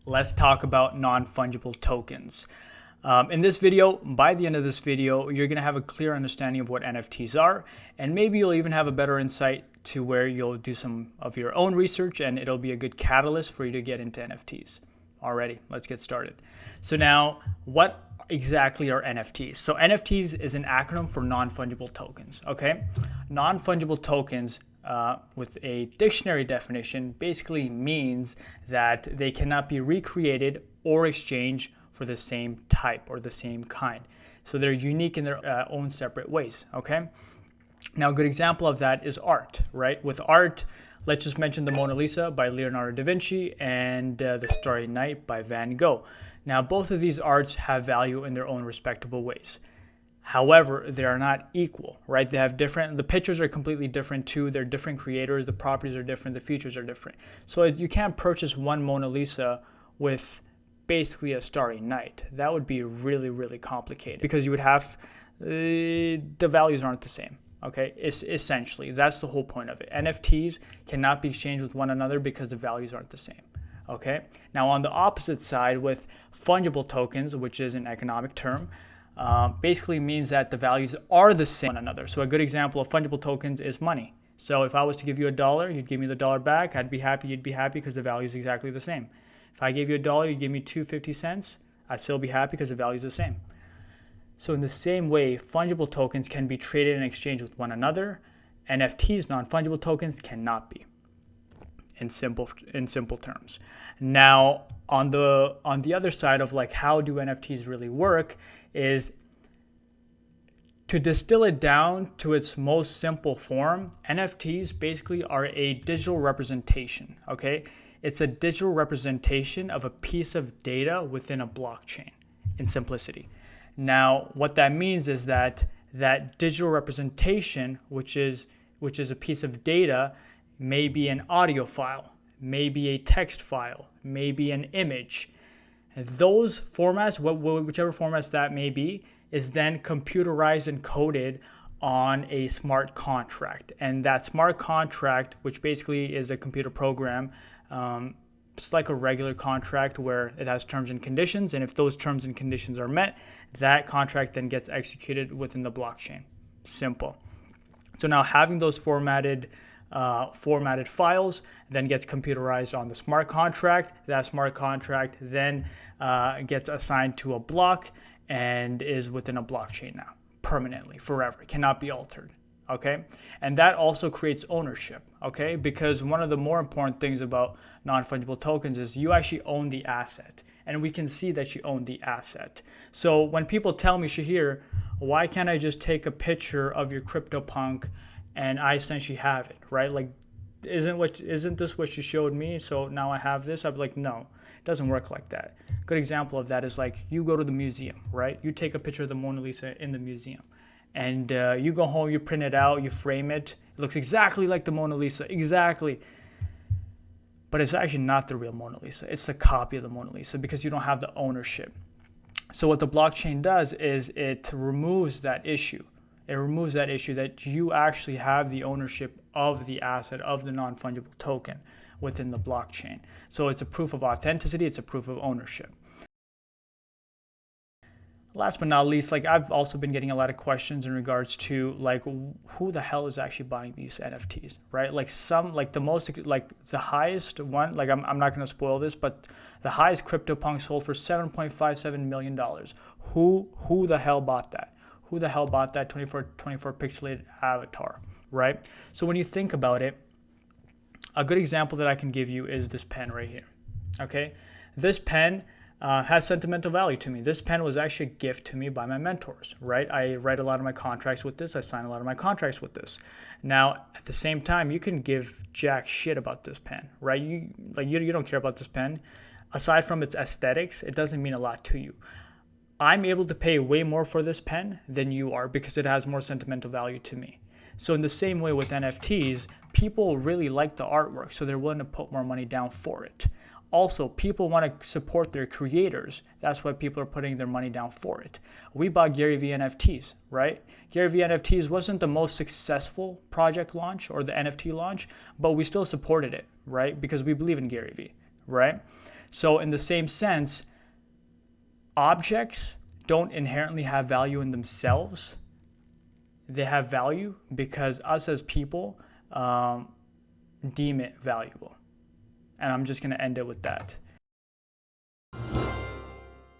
let's talk about non-fungible tokens. In this video, by the end of this video, you're going to have a clear understanding of what NFTs are, and maybe you'll even have a better insight to where you'll do some of your own research, and it'll be a good catalyst for you to get into NFTs. Alrighty, let's get started. So now, what exactly are NFTs? So NFTs is an acronym for non-fungible tokens, okay? Non-fungible tokens, with a dictionary definition, basically means that they cannot be recreated or exchanged for the same type or the same kind. So they're unique in their own separate ways, okay? Now, a good example of that is art, right? With art, let's just mention the Mona Lisa by Leonardo da Vinci and the Starry Night by Van Gogh. Now, both of these arts have value in their own respectable ways. However, they are not equal, right? They have the pictures are completely different too. They're different creators. The properties are different. The features are different. So you can't purchase one Mona Lisa with basically a Starry Night. That would be really, really complicated because you would have, the values aren't the same. Okay, essentially, that's the whole point of it. NFTs cannot be exchanged with one another because the values aren't the same. Okay, now on the opposite side with fungible tokens, which is an economic term, basically means that the values are the same one another. So a good example of fungible tokens is money. So if I was to give you $1, you'd give me the dollar back. I'd be happy, you'd be happy because the value is exactly the same. If I gave you $1, you give me 2.50 cents, I'd still be happy because the value is the same. So in the same way, fungible tokens can be traded and exchanged with one another. NFTs, non-fungible tokens, cannot be, in simple terms. Now, on the other side of like how do NFTs really work is to distill it down to its most simple form. NFTs basically are a digital representation, okay? It's a digital representation of a piece of data within a blockchain in simplicity. Now, what that means is that digital representation, which is a piece of data, may be an audio file, may be a text file, may be an image. Those formats, whichever formats that may be, is then computerized and coded on a smart contract. And that smart contract, which basically is a computer program, it's like a regular contract where it has terms and conditions, and if those terms and conditions are met, that contract then gets executed within the blockchain. Simple. So now having those formatted files then gets computerized on the smart contract. That smart contract then gets assigned to a block and is within a blockchain now, permanently, forever. It cannot be altered. Okay, and that also creates ownership, okay, because one of the more important things about non-fungible tokens is you actually own the asset, and we can see that you own the asset. So when people tell me, Shahir, why can't I just take a picture of your CryptoPunk and I essentially have it, right? Like, isn't this what you showed me? So now I have this. I'd be like, no, it doesn't work like that. A good example of that is like you go to the museum, right? You take a picture of the Mona Lisa in the museum. And you go home, you print it out, you frame it. It looks exactly like the Mona Lisa, exactly. But it's actually not the real Mona Lisa. It's a copy of the Mona Lisa because you don't have the ownership. So what the blockchain does is it removes that issue. It removes that issue that you actually have the ownership of the asset, of the non-fungible token within the blockchain. So it's a proof of authenticity. It's a proof of ownership. Last but not least, like I've also been getting a lot of questions in regards to like who the hell is actually buying these NFTs, right? Like the highest one, like I'm not going to spoil this, but the highest CryptoPunk sold for $7.57 million. Who the hell bought that? Who the hell bought that 24 pixelated avatar, right? So when you think about it, a good example that I can give you is this pen right here, okay? This pen has sentimental value to me. This pen was actually a gift to me by my mentors, right? I write a lot of my contracts with this. I sign a lot of my contracts with this. Now, at the same time, you can give jack shit about this pen, right? You don't care about this pen. Aside from its aesthetics, it doesn't mean a lot to you. I'm able to pay way more for this pen than you are because it has more sentimental value to me. So in the same way with NFTs, people really like the artwork, so they're willing to put more money down for it. Also, people want to support their creators. That's why people are putting their money down for it. We bought Gary Vee NFTs, right? Gary Vee NFTs wasn't the most successful project launch or the NFT launch, but we still supported it, right? Because we believe in Gary Vee, right? So in the same sense, objects don't inherently have value in themselves. They have value because us as people deem it valuable. And I'm just going to end it with that.